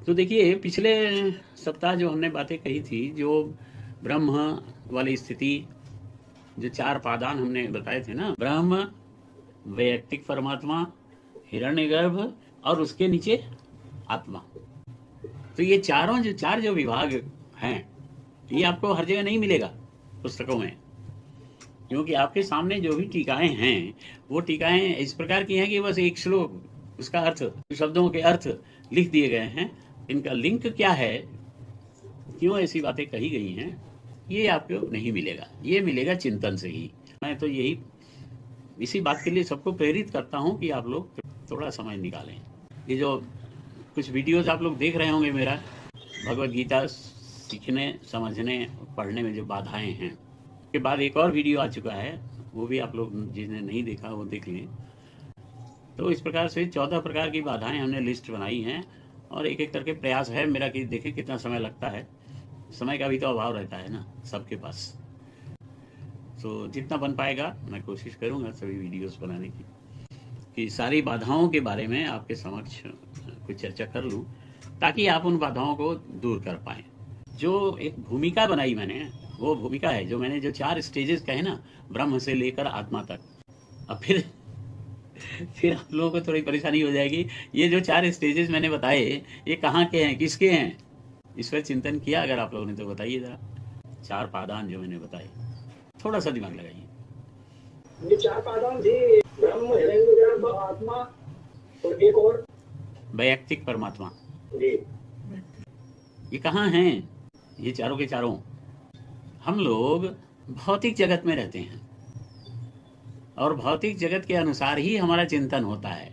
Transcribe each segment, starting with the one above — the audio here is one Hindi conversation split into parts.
तो देखिए, पिछले सप्ताह जो हमने बातें कही थी, जो ब्रह्म वाली स्थिति, जो 4 पादान हमने बताए थे ना, ब्रह्म, वैयक्तिक परमात्मा, हिरण्यगर्भ और उसके नीचे आत्मा। तो ये चार जो विभाग हैं, ये आपको हर जगह नहीं मिलेगा पुस्तकों में, क्योंकि आपके सामने जो भी टीकाएं हैं, वो टीकाएं इस प्रकार की हैं कि बस एक श्लोक, उसका अर्थ, शब्दों के अर्थ लिख दिए गए हैं। इनका लिंक क्या है, क्यों ऐसी बातें कही गई हैं, ये आपको नहीं मिलेगा। ये मिलेगा चिंतन से ही। मैं तो इसी बात के लिए सबको प्रेरित करता हूँ कि आप लोग थोड़ा समय निकालें। ये जो कुछ वीडियोस आप लोग देख रहे होंगे मेरा, भगवत गीता सीखने, समझने, पढ़ने में जो बाधाएं हैं, के बाद एक और वीडियो आ चुका है, वो भी आप लोग जिन्हें नहीं देखा वो देख लें। तो इस प्रकार से 14 प्रकार की बाधाएं हमने लिस्ट बनाई हैं, और एक एक करके प्रयास है मेरा कि देखें कितना समय लगता है। समय का भी तो अभाव रहता है ना सबके पास। तो जितना बन पाएगा मैं कोशिश करूंगा सभी वीडियोस बनाने की, कि सारी बाधाओं के बारे में आपके समक्ष कुछ चर्चा कर लूं, ताकि आप उन बाधाओं को दूर कर पाएं। जो एक भूमिका बनाई मैंने, वो भूमिका है जो मैंने जो 4 स्टेजेस कहे ना, ब्रह्म से लेकर आत्मा तक। अब फिर आप लोगों को थोड़ी परेशानी हो जाएगी, ये जो 4 स्टेजेस मैंने बताए, ये कहाँ के हैं, किसके हैं, इस पर चिंतन किया अगर आप लोगों ने तो बताइए जरा। 4 पादान जो मैंने बताए, थोड़ा सा दिमाग लगाइए। ये 4 पादान थे, ब्रह्म, हिरण्यगर्भ, आत्मा और एक और वैयक्तिक परमात्मा। जी, ये कहाँ हैं? ये चारों के चारों हम लोग भौतिक जगत में रहते हैं, और भौतिक जगत के अनुसार ही हमारा चिंतन होता है।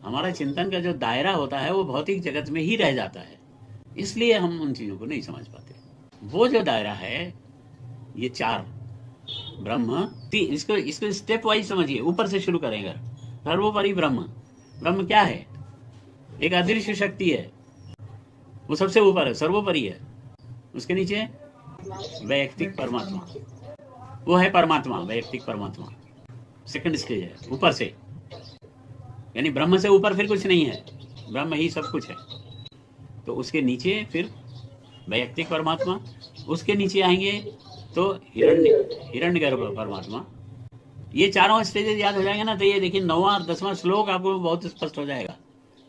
हमारा चिंतन का जो दायरा होता है वो भौतिक जगत में ही रह जाता है, इसलिए हम उन चीजों को नहीं समझ पाते। वो जो दायरा है, ये 4 ब्रह्म, इसको स्टेप वाइज समझिए, ऊपर से शुरू करेंगे। सर्वोपरि ब्रह्म। ब्रह्म क्या है? एक अदृश्य शक्ति है, वो सबसे ऊपर है, सर्वोपरि है। उसके नीचे वैयक्तिक परमात्मा, वो है परमात्मा, वैयक्तिक परमात्मा सेकंड स्टेज है, ऊपर से। यानी ब्रह्म से ऊपर फिर कुछ नहीं है, ब्रह्म ही सब कुछ है। तो उसके नीचे फिर वैयक्तिक परमात्मा, उसके नीचे आएंगे तो हिरण्यगर्भ परमात्मा। ये चारों स्टेजेस याद हो जाएंगे ना, तो ये देखिए 9वां और 10वां श्लोक आपको बहुत स्पष्ट हो जाएगा।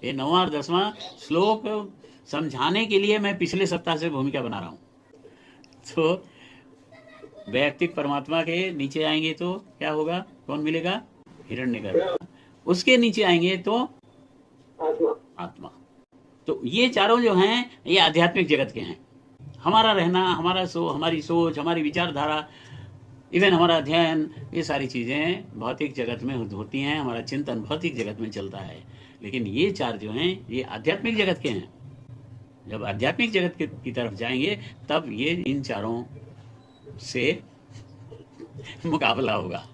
ये 9वां और 10वां श्लोक समझाने के लिए मैं पिछले सप्ताह से भूमिका बना रहा हूँ। तो वैयक्तिक परमात्मा के नीचे आएंगे तो क्या होगा, कौन मिलेगा? हिरण्यगर्भ। उसके नीचे आएंगे तो आत्मा। तो ये चारों जो हैं, ये आध्यात्मिक जगत के हैं। हमारा रहना, हमारी सोच, हमारी विचारधारा, इवन हमारा अध्ययन, ये सारी चीजें भौतिक जगत में होती हैं। हमारा चिंतन भौतिक जगत में चलता है, लेकिन ये 4 जो हैं, ये आध्यात्मिक जगत के हैं। जब आध्यात्मिक जगत की तरफ जाएंगे, तब ये इन चारों से मुकाबला होगा।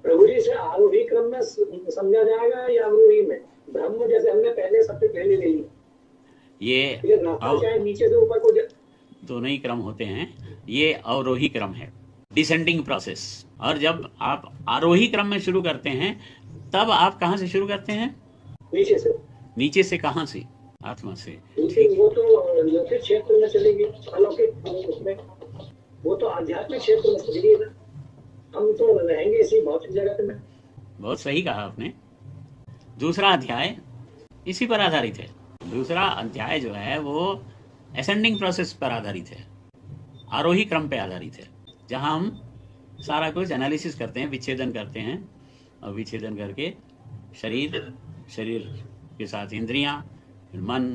प्रभु जी, से आरोही क्रम में समझा जाएगा या अवरोही में? ब्रह्म जैसे हमने पहले सबसे पहले ले लिया, ये चाहे नीचे से ऊपर को दोनों ही क्रम होते हैं। ये अवरोही क्रम है, डिसेंडिंग प्रोसेस। और जब आप आरोही क्रम में शुरू करते हैं, तब आप कहाँ से शुरू करते हैं? नीचे से। नीचे से कहाँ से? आत्मा से। वो तो लौकिक क्षेत्र में चलेगी, अलौकिक उसमें, वो तो आध्यात्मिक क्षेत्र में चलेगी ना। हम तो रहेंगे इसी भौतिक जगत में। बहुत सही कहा आपने। दूसरा अध्याय इसी पर आधारित है। दूसरा अध्याय जो है वो असेंडिंग प्रोसेस पर आधारित है, आरोही क्रम पे आधारित है, जहां हम सारा कुछ एनालिसिस करते हैं, विच्छेदन करते हैं, और विच्छेदन करके शरीर के साथ इंद्रियां, फिर मन,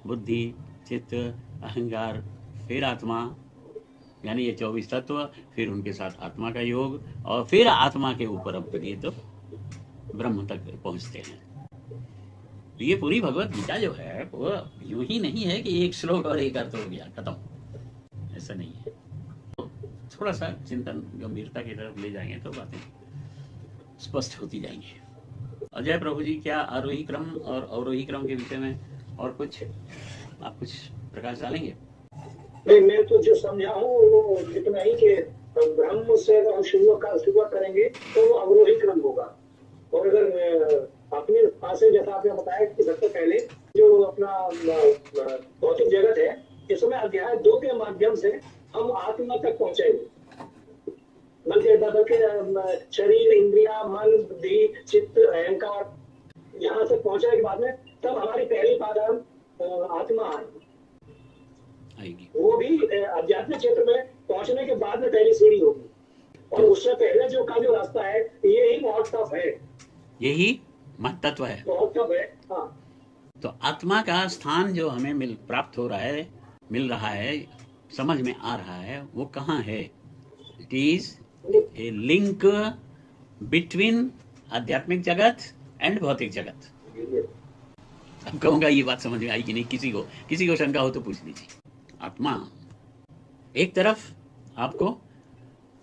बुद्धि, चित्त, अहंकार, फिर आत्मा, यानी ये 24 तत्व, फिर उनके साथ आत्मा का योग, और फिर आत्मा के ऊपर अब ये तो ब्रह्म तक पहुंचते हैं। तो ये पूरी भगवत गीता जो है वो यूं ही नहीं है कि एक श्लोक और एक अर्थ हो गया, खत्म, ऐसा नहीं है। तो थोड़ा सा चिंतन गंभीरता की तरफ ले जाएंगे तो बातें स्पष्ट होती जाएंगी। अजय प्रभु जी, क्या आरोही क्रम और अवरोही क्रम के विषय में और कुछ आप कुछ प्रकाश डालेंगे? नहीं, मैं तो जो समझा हूँ वो इतना ही कि ब्रह्म से अगर हम शुरुआत करेंगे तो वो अवरोही क्रम होगा। और अगर अपने पास से, जैसा आपने बताया कि सबसे पहले जो अपना भौतिक जगत है, इसमें अध्याय 2 के माध्यम से हम आत्मा तक पहुंचेंगे। बल्कि शरीर, इंद्रिया, मन, बुद्धि, चित्त, अहंकार, यहाँ से पहुंचने के बाद में तब हमारी पहली पादान आत्मा आएगी। वो भी आध्यात्मिक क्षेत्र में पहुंचने के बाद में पहली सीढ़ी होगी, और उससे पहले जो का जो रास्ता है ये ही बहुत टफ है, यही महत्व है, बहुत टफ है। हाँ, तो आत्मा का स्थान जो हमें प्राप्त हो रहा है, मिल रहा है, समझ में आ रहा है, वो कहाँ है? It is a link between आध्यात्मिक जगत एंड भौतिक जगत। अब कहूंगा ये बात समझ में आई कि नहीं? किसी को शंका हो तो पूछ लीजिए। आत्मा एक तरफ आपको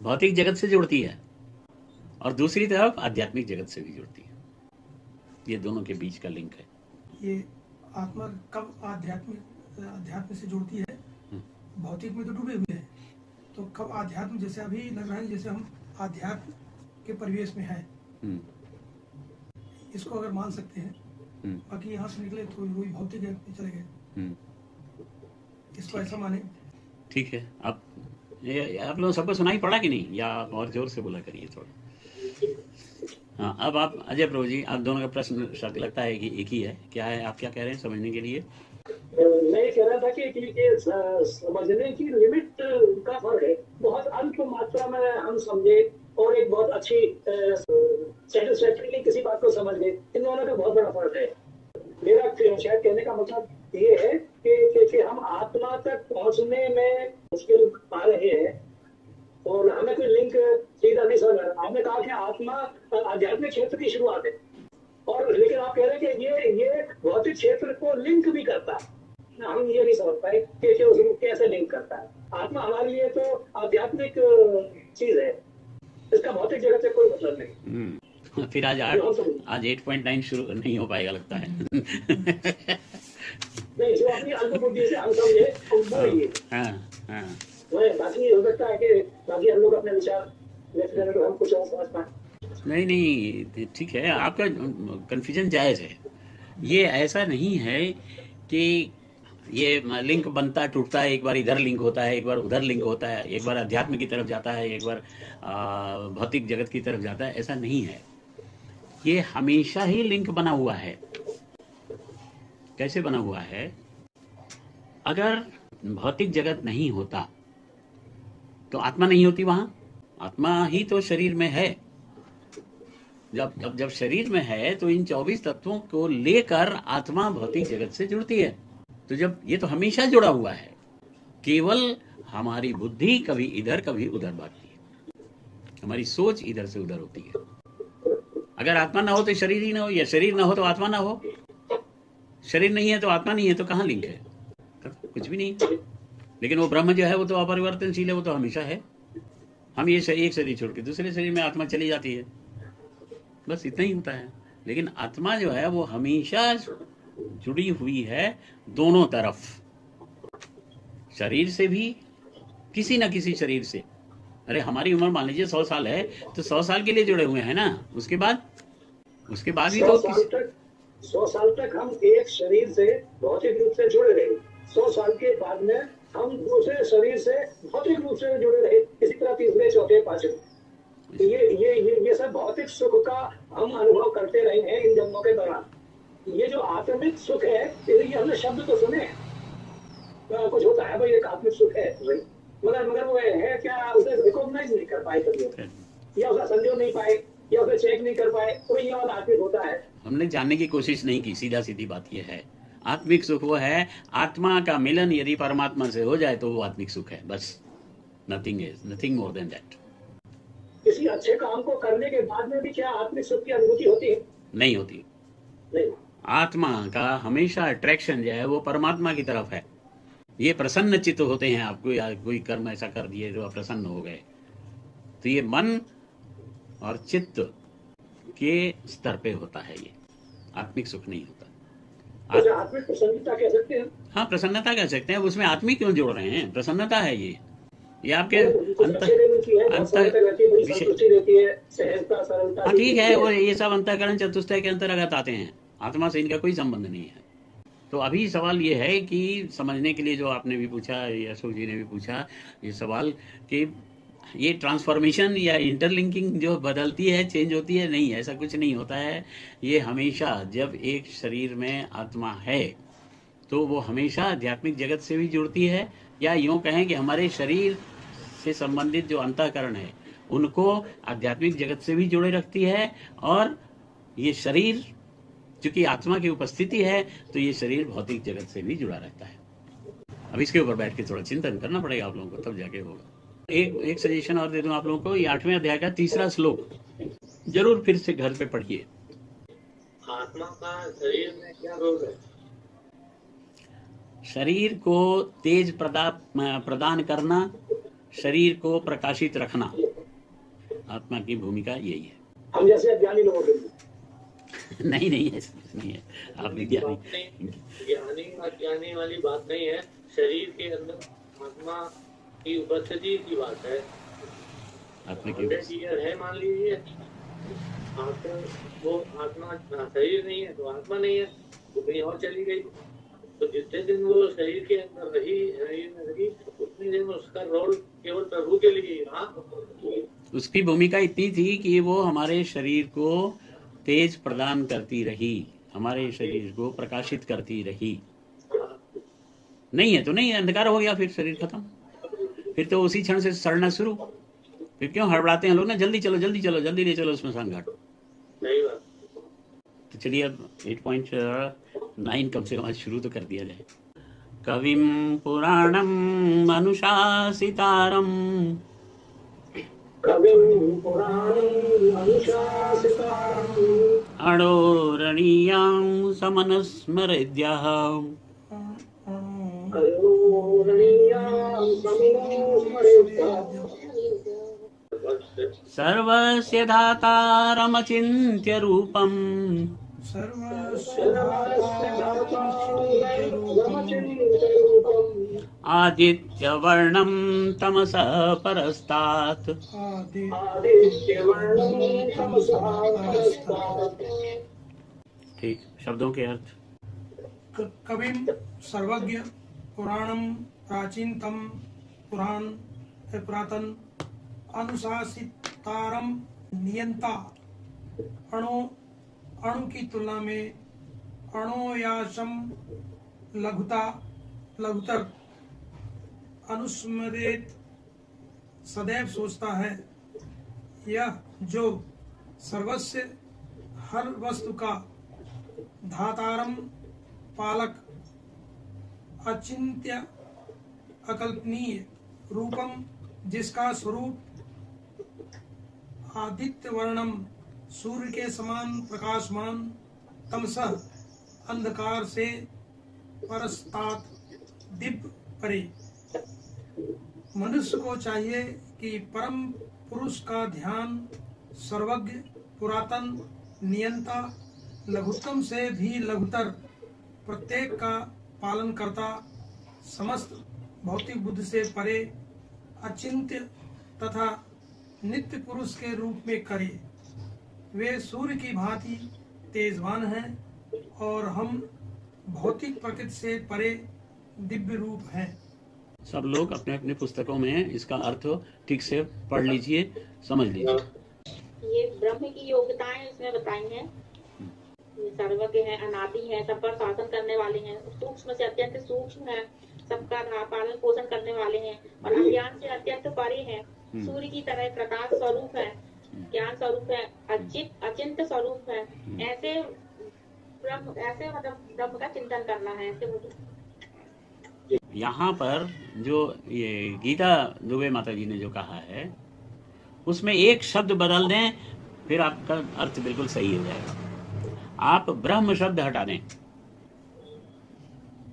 भौतिक जगत से जोड़ती है और दूसरी तरफ आध्यात्मिक जगत से भी जोड़ती है। ये दोनों के बीच का लिंक है। ये आत्मा कब आध्यात्म से जुड़ती है? भौतिक में तो डूबे हुए हैं, तो कब आध्यात्म, जैसे अभी लग रहा है जैसे हम आध्यात्म के परिवेश में हैं, इसको अगर मान सकते हैं। बाकी यहाँ से निकले तो वही भौतिक जगत में चले गए, इसको ऐसा माने। ठीक है, आप लोग सबको सुनाई पड़ा कि नहीं, या आप और जोर से बोला करिए थोड़ा। हाँ, अब आप अजय प्रभु जी, आप दोनों का प्रश्न शायद लगता है कि एक ही है। क्या है, आप क्या कह रहे हैं समझने के लिए? मैं ये कह रहा था कि समझने की लिमिट का फर्क है। बहुत अल्प मात्रा में हम समझे और एक बहुत अच्छी सेटिस्फैक्टरीली किसी बात को समझ गए, इन दोनों का बहुत बड़ा फर्क है। मेरा शायद कहने का मतलब ये है कि हम आत्मा तक पहुंचने में मुश्किल पा रहे हैं और हमें कोई लिंक सीधा नहीं समझ रहा। आपने कहा कि आत्मा आध्यात्मिक क्षेत्र की शुरुआत है, और लेकिन आप कह रहे हैं कि ये भौतिक क्षेत्र को लिंक भी करता है। हम ये नहीं समझ पाए कि उसको कैसे लिंक करता है। आत्मा हमारे लिए तो आध्यात्मिक चीज है, इसका भौतिक जगत से कोई मतलब नहीं। फिर आज 8.9 शुरू नहीं हो पाएगा लगता है। नहीं, जो अपनी अल्प बुद्धि से हम समझे वो ये। बाकी हो सकता है कि बाकी हम लोग अपने विचार व्यक्त करें तो हम कुछ और समझ पाए। नहीं, ठीक है, आपका कंफ्यूजन जायज है। ये ऐसा नहीं है कि ये लिंक बनता टूटता है, एक बार इधर लिंक होता है, एक बार उधर लिंक होता है, एक बार अध्यात्म की तरफ जाता है, एक बार भौतिक जगत की तरफ जाता है, ऐसा नहीं है। ये हमेशा ही लिंक बना हुआ है। कैसे बना हुआ है? अगर भौतिक जगत नहीं होता तो आत्मा नहीं होती वहां। आत्मा ही तो शरीर में है। जब शरीर में है तो इन 24 तत्वों को लेकर आत्मा भौतिक जगत से जुड़ती है। तो जब ये तो हमेशा जुड़ा हुआ है, केवल हमारी बुद्धि कभी इधर कभी उधर भागती है, हमारी सोच इधर से उधर होती है। अगर आत्मा ना हो तो शरीर ही ना हो, या शरीर ना हो तो आत्मा ना हो। शरीर नहीं है तो आत्मा नहीं है, तो कहाँ लिंक है? कुछ भी नहीं। लेकिन वो ब्रह्म जो है वो तो अपरिवर्तनशील है, वो तो हमेशा है। हम ये एक शरीर छोड़ के दूसरे शरीर में आत्मा चली जाती है, बस इतना ही होता है। लेकिन आत्मा जो है वो हमेशा जुड़ी हुई है दोनों तरफ, शरीर से भी, किसी ना किसी शरीर से। अरे हमारी उम्र मान लीजिए 100 साल है, तो 100 साल के लिए जुड़े हुए हैं ना। उसके बाद भी तो 100 साल तक हम एक शरीर से भौतिक रूप से जुड़े रहे। 100 साल के बाद में हम दूसरे शरीर से भौतिक रूप से जुड़े रहे, इसी तरह तीसरे, चौथे, पांचवें। ये सब भौतिक सुख का हम अनुभव करते रहे हैं इन जन्मों के दौरान। ये जो आत्मिक सुख है, ये हमने शब्द तो सुने हैं, कुछ होता है भाई एक आत्मिक सुख है भाई, मगर वो है क्या, उसे रिकॉग्नाइज नहीं कर पाए कभी, या उसका संदेह नहीं पाए, या उसे चेक नहीं कर पाए, तो ये वाला आत्मिक होता है। हमने जानने की कोशिश नहीं की। सीधी बात यह है, आत्मिक सुख वो है, आत्मा का मिलन यदि परमात्मा से हो जाए तो वो आत्मिक सुख है, बस। Nothing more than that. किसी अच्छे काम को करने के बाद में भी क्या आत्मिक सुख की अनुभूति होती है? नहीं होती। नहीं। आत्मा का हमेशा अट्रैक्शन जो है वो परमात्मा की तरफ है। ये प्रसन्न चित्त होते हैं। आपको कोई कर्म ऐसा कर दिए जो प्रसन्न हो गए, तो ये मन और चित्त के स्तर पे होता है, ये आत्मिक सुख नहीं होता। आत्मिक प्रसन्नता कह सकते हैं। हाँ, प्रसन्नता कह सकते हैं। उसमें आत्मिक क्यों जोड़ रहे हैं? प्रसन्नता है ये आपके ठीक है। और ये सब अंतःकरण चतुष्टय के अंतर्गत आते हैं। आत्मा से इनका कोई संबंध नहीं है। तो अभी सवाल ये है कि समझने के लिए जो आपने भी पूछा, अशोक जी ने भी पूछा ये सवाल कि ये ट्रांसफॉर्मेशन या इंटरलिंकिंग जो बदलती है, चेंज होती है, नहीं, ऐसा कुछ नहीं होता है। ये हमेशा जब एक शरीर में आत्मा है तो वो हमेशा आध्यात्मिक जगत से भी जुड़ती है, या यूँ कहें कि हमारे शरीर से संबंधित जो अंतःकरण है उनको आध्यात्मिक जगत से भी जोड़े रखती है। और ये शरीर चूंकि आत्मा की उपस्थिति है तो ये शरीर भौतिक जगत से भी जुड़ा रहता है। अब इसके ऊपर बैठ के थोड़ा चिंतन करना पड़ेगा आप लोगों को, तब जाके होगा। एक सजेशन और दे दूं आप लोगों को, ये 8वें अध्याय का 3रा श्लोक जरूर फिर से घर पे पढ़िए। आत्मा का शरीर में क्या रोल है? शरीर को तेज प्रदान करना, शरीर को प्रकाशित रखना, आत्मा की भूमिका यही है। हम जैसे अज्ञानी लोगों के लिए नहीं नहीं, ऐसा कुछ नहीं है। आप विज्ञानी ज्ञानी अज्ञानी वाली बात नहीं है। शरीर के अंदर आत्मा की उपस्थिति की बात है। आत्मा की 100 ईयर है मान लीजिए, आत्मा वो आत्मा शरीर नहीं है तो आत्मा नहीं है, वो कहीं और चली गई। तो जितने दिन वो शरीर के अंदर रही, शरीर में रही, उतने दिन उसका रोल केवल प्रभु के लिए रहा। उसकी भूमिका इतनी थी कि वो हमारे शरीर को तेज प्रदान करती रही, हमारे शरीर को प्रकाशित करती रही। नहीं है तो नहीं है, अंधकार हो गया, फिर शरीर खत्म, फिर तो उसी क्षण से सड़ना शुरू। फिर क्यों हड़बड़ाते हैं लोग ना, जल्दी चलो जल्दी चलो, जल्दी ले चलो स्मशान घाट। तो चलिए अब 8.9 कम से कम आज शुरू तो कर दिया जाए। कविम पुराणम अनुशासितारम अणोरणीयां समनस्मरेद्यः सर्वस्य धातारमचिन्त्य रूपम् आदित्यवर्णं तमसः परस्तात्। ठीक, शब्दों के अर्थ। कविम सर्वज्ञ, पुराणम प्राचीनतम पुराण पुरातन, अनुशासितारम नियंता, अणु की तुलना में अणोयासम लघुतर, अनुस्मरेत सदैव सोचता है, यह जो सर्वस्व हर वस्तु का धातारम पालक, अचिंत्य अकल्पनीय, रूपम जिसका स्वरूप आदित्य वर्णम सूर्य के समान प्रकाशमान, तमसः अंधकार से, परस्तात दिव्य परे। मनुष्य को चाहिए कि परम पुरुष का ध्यान सर्वज्ञ, पुरातन, नियंता, लघुत्तम से भी लघुतर, प्रत्येक का पालन करता, समस्त भौतिक बुद्धि से परे, अचिंत्य तथा नित्य पुरुष के रूप में करे। वे सूर्य की भांति तेजवान हैं और हम भौतिक प्रकृति से परे दिव्य रूप हैं। सब लोग अपने अपने पुस्तकों में इसका अर्थ ठीक से पढ़ लीजिए, समझ लीजिए। ये ब्रह्म की योग्यताएं इसमें बताई हैं। ये सर्वज्ञ है, अनादि है, सब पर शासन करने वाले हैं, सूक्ष्म से अत्यंत सूक्ष्म है, सबका पालन पोषण करने वाले हैं, और अज्ञान से अत्यंत परे हैं। सूर्य की तरह प्रकाश स्वरूप है, ज्ञान स्वरूप है, अचिंत स्वरूप है। ऐसे मतलब ब्रह्म का चिंतन करना है। ऐसे मुझे यहाँ पर जो ये गीता दुबे माता जी ने जो कहा है उसमें एक शब्द बदल दें, फिर आपका अर्थ बिल्कुल सही हो जाएगा। आप ब्रह्म शब्द हटा दें,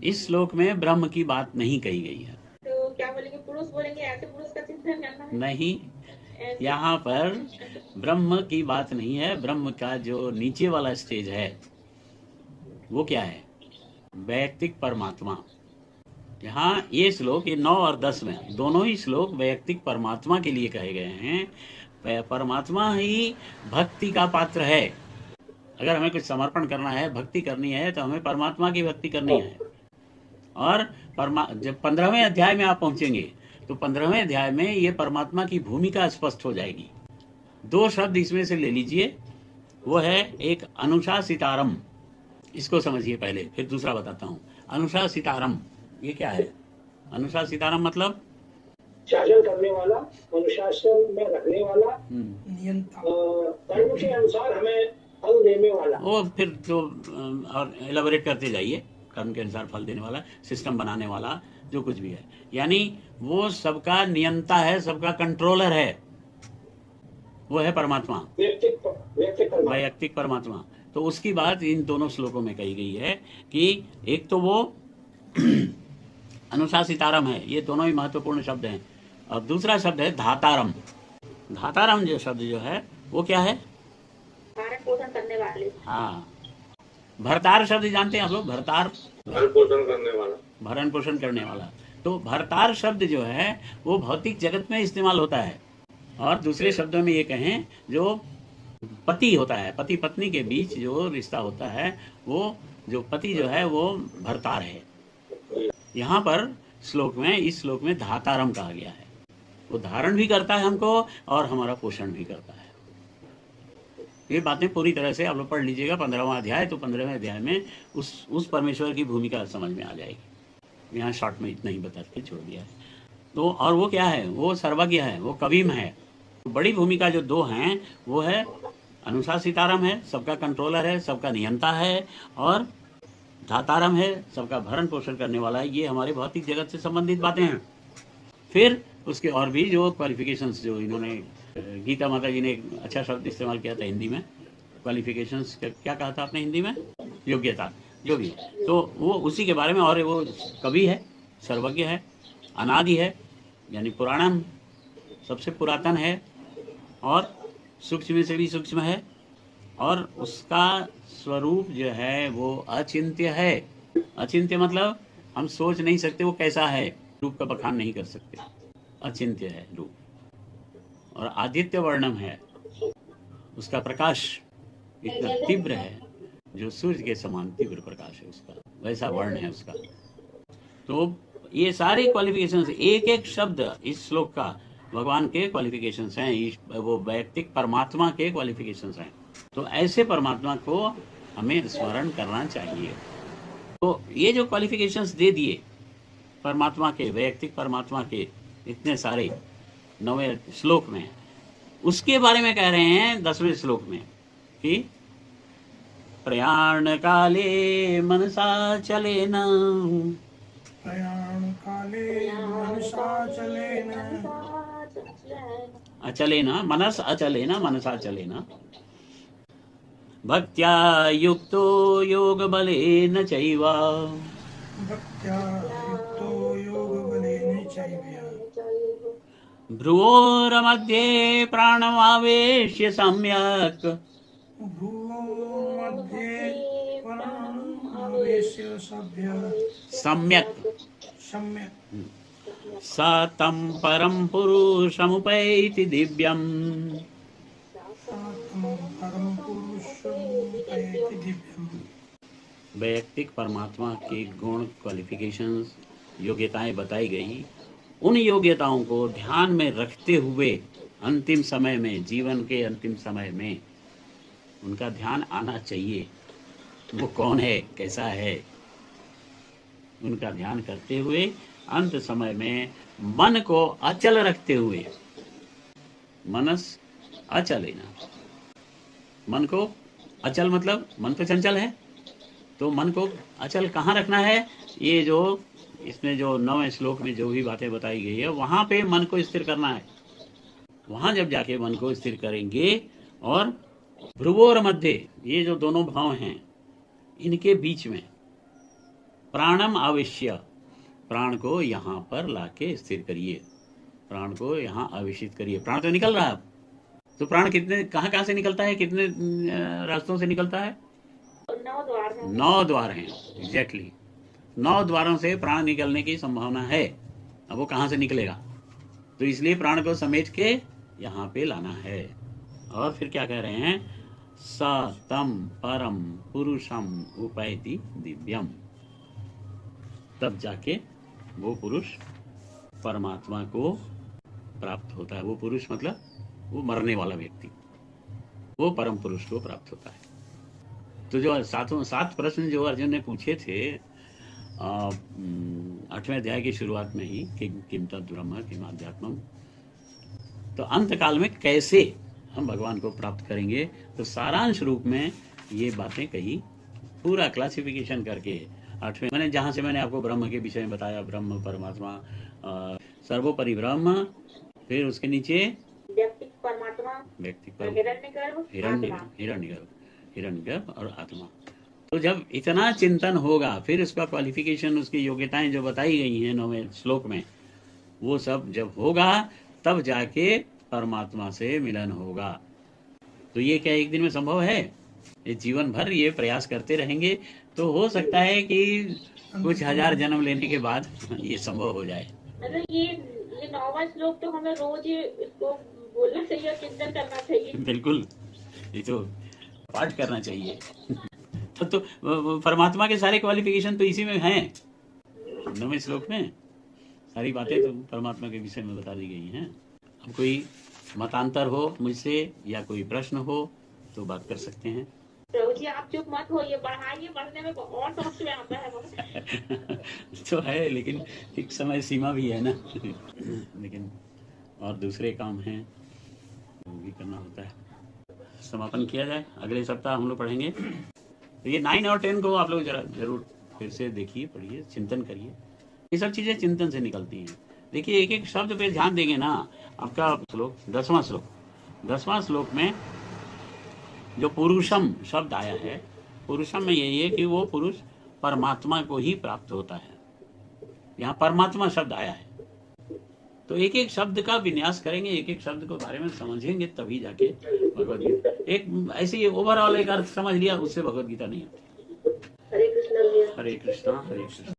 इस श्लोक में ब्रह्म की बात नहीं कही गई है। तो क्या बोलेंगे, पुरुष बोलेंगे, ऐसे पुरुष का चिंतन करना है? नहीं, यहाँ पर ब्रह्म की बात नहीं है। ब्रह्म का जो नीचे वाला स्टेज है वो क्या है, वैयक्तिक परमात्मा। यहाँ ये श्लोक, ये 9 और 10 में दोनों ही श्लोक वैयक्तिक परमात्मा के लिए कहे गए हैं। परमात्मा ही भक्ति का पात्र है। अगर हमें कुछ समर्पण करना है, भक्ति करनी है, तो हमें परमात्मा की भक्ति करनी है। और जब 15वें अध्याय में आप पहुंचेंगे तो 15वें अध्याय में ये परमात्मा की भूमिका स्पष्ट हो जाएगी। 2 शब्द इसमें से ले लीजिए, वो है एक अनुशासितारम, इसको समझिए पहले, फिर दूसरा बताता हूँ। अनुशासितारम ये क्या है? अनुशासितारम मतलब शासन करने वाला, अनुशासन में रखने वाला, नियंता, कर्म के अनुसार हमें फल देने वाला। वो फिर जो और एलाबोरेट करते जाइए, कर्म के अनुसार फल देने वाला, सिस्टम बनाने वाला, जो कुछ भी है, यानी वो सबका नियंता है, सबका कंट्रोलर है, वो है परमात्मा, वैयक्तिक परमात्मा। तो उसकी बात इन दोनों श्लोकों में कही गई है कि एक तो वो अनुशासितारम है, ये दोनों ही महत्वपूर्ण शब्द हैं, और दूसरा शब्द है धातारम। धातारम जो शब्द जो है वो क्या है? भरण पोषण करने वाले। हाँ, भरतार शब्द जानते हैं आप लोग? भरतार भरण पोषण करने वाला, भरण पोषण करने वाला। तो भरतार शब्द जो है वो भौतिक जगत में इस्तेमाल होता है, और दूसरे शब्दों में ये कहें जो पति होता है, पति पत्नी के बीच जो रिश्ता होता है, वो जो पति जो है वो भरतार है। यहाँ पर श्लोक में, इस श्लोक में धातारम कहा गया है। वो धारण भी करता है हमको और हमारा पोषण भी करता है। ये बातें पूरी तरह से आप लोग पढ़ लीजिएगा 15वां अध्याय, तो 15वें अध्याय में उस परमेश्वर की भूमिका समझ में आ जाएगी। यहाँ शॉर्ट में इतना ही बता के छोड़ दिया है। तो और वो क्या है? वो सर्वज्ञ है, वो कवीम है। तो बड़ी भूमिका जो 2 हैं वो है अनुशासितारम है, सबका कंट्रोलर है, सबका नियंता है, और धातारम है, सबका भरण पोषण करने वाला है। ये हमारे भौतिक जगत से संबंधित बातें हैं। फिर उसके और भी जो क्वालिफिकेशंस, जो इन्होंने गीता माता जी ने एक अच्छा शब्द इस्तेमाल किया था हिंदी में, क्वालिफिकेशंस क्या कहा था आपने हिंदी में? योग्यता, जो भी है। तो वो उसी के बारे में, और वो कवि है, सर्वज्ञ है, अनादि है, यानी पुराणम, सबसे पुरातन है, और सूक्ष्म से भी सूक्ष्म है, और उसका स्वरूप जो है वो अचिंत्य है। अचिंत्य मतलब हम सोच नहीं सकते वो कैसा है, रूप का बखान नहीं कर सकते, अचिंत्य है रूप। और आदित्य वर्णम है, उसका प्रकाश इतना तीव्र है, जो सूर्य के समान तीव्र प्रकाश है उसका, वैसा वर्ण है उसका। तो ये सारे क्वालिफिकेशंस, एक एक शब्द इस श्लोक का भगवान के क्वालिफिकेशंस हैं, वो वैयक्तिक परमात्मा के क्वालिफिकेशंस हैं। तो ऐसे परमात्मा को हमें स्मरण करना चाहिए। तो ये जो क्वालिफिकेशंस दे दिए परमात्मा के, वैयक्तिक परमात्मा के, इतने सारे 9वें श्लोक में, उसके बारे में कह रहे हैं 10वें श्लोक में कि प्रयाण काले मनसा चलेन, प्रयाण काले मनसा चलेन, अचलेन मनस, अचलेन मनसा चलेन, भक्त्या युक्तो योग बलेन चैव, भक्त्या युक्तो योगबलेन चैव, भ्रुवोर्मध्ये प्राणमावेश्य सम्यक्, भ्रुवोर्मध्ये प्राणमावेश्य सम्यक् सम्यक् स तं परं पुरुषमुपैति दिव्यम्। परम पुरुषमुपैति दिव्यम्। वैयक्तिक परमात्मा के गुण, क्वालिफिकेशंस, योग्यताएं बताई गई। उन योग्यताओं को ध्यान में रखते हुए अंतिम समय में, जीवन के अंतिम समय में उनका ध्यान आना चाहिए। वो कौन है, कैसा है, उनका ध्यान करते हुए अंत समय में मन को अचल रखते हुए, मनस अचलेना, मन को अचल मतलब मन तो चंचल है, तो मन को अचल कहाँ रखना है? ये जो इसमें जो 9वें श्लोक में जो भी बातें बताई गई है, वहां पे मन को स्थिर करना है। वहां जब जाके मन को स्थिर करेंगे, और भ्रुवोर मध्य, ये जो दोनों भाव हैं, इनके बीच में प्राणम आवेश्य, प्राण को यहाँ पर लाके स्थिर करिए, प्राण को यहाँ आवेशित करिए। प्राण तो निकल रहा है, तो प्राण कितने, कहाँ से निकलता है, कितने रास्तों से निकलता है? 9 द्वार हैं, एग्जैक्टली 9 द्वारों से प्राण निकलने की संभावना है। अब वो कहाँ से निकलेगा? तो इसलिए प्राण को समेट के यहाँ पे लाना है। और फिर क्या कह रहे हैं? स तम परम पुरुषम उपैति दिव्यम। तब जाके वो पुरुष परमात्मा को प्राप्त होता है। वो पुरुष मतलब वो मरने वाला व्यक्ति, वो परम पुरुष को प्राप्त होता है। तो जो सात प्रश्न जो अर्जुन ने पूछे थे 8वें अध्याय की शुरुआत में ही, किम तद ब्रह्म किम अध्यात्मम, तो अंत काल में कैसे हम भगवान को प्राप्त करेंगे, तो सारांश रूप में ये बातें कही, पूरा क्लासिफिकेशन करके 8वें मैंने जहां से मैंने आपको ब्रह्म के विषय में बताया, ब्रह्म परमात्मा सर्वोपरि ब्रह्म, फिर उसके नीचे व्यक्ति परमात्मा, व्यक्ति हिरण्यगर्भ और आत्मा। तो जब इतना चिंतन होगा, फिर उसका क्वालिफिकेशन, उसकी योग्यताएं जो बताई गई हैं 9वें श्लोक में, वो सब जब होगा तब जाके परमात्मा से मिलन होगा। तो ये क्या एक दिन में संभव है? ये जीवन भर ये प्रयास करते रहेंगे तो हो सकता है कि कुछ हजार जन्म लेने के बाद ये संभव हो जाए। मतलब ये 9वां श्लोक तो हमें रोज इसको बोलना चाहिए और चिंतन करना चाहिए। बिल्कुल, ये तो पाठ करना चाहिए। तो परमात्मा के सारे क्वालिफिकेशन तो इसी में हैं, 9वें श्लोक में सारी बातें तो परमात्मा के विषय में बता दी गई हैं। अब कोई मतांतर हो मुझसे या कोई प्रश्न हो तो बात कर सकते हैं। प्रभु जी आप चुप मत होइए, बढ़ाइए, बढ़ने में और समझ में आता है। तो है, लेकिन एक समय सीमा भी है ना। लेकिन और दूसरे काम हैं वो भी करना होता है। समापन किया जाए, अगले सप्ताह हम लोग पढ़ेंगे। तो ये 9 और 10 को आप लोग जरूर फिर से देखिए, पढ़िए, चिंतन करिए। ये सब चीजें चिंतन से निकलती हैं। देखिए एक एक शब्द पे ध्यान देंगे ना। आपका श्लोक 10वां श्लोक में जो पुरुषम शब्द आया है, पुरुषम में यही है कि वो पुरुष परमात्मा को ही प्राप्त होता है। यहाँ परमात्मा शब्द आया है, तो एक एक शब्द का विन्यास करेंगे, एक एक शब्द को बारे में समझेंगे, तभी जाके भगवद गीता। एक ऐसे ओवरऑल एक अर्थ समझ लिया, उससे भगवद गीता नहीं होती। हरे कृष्णा। हरे कृष्णा हरे कृष्णा।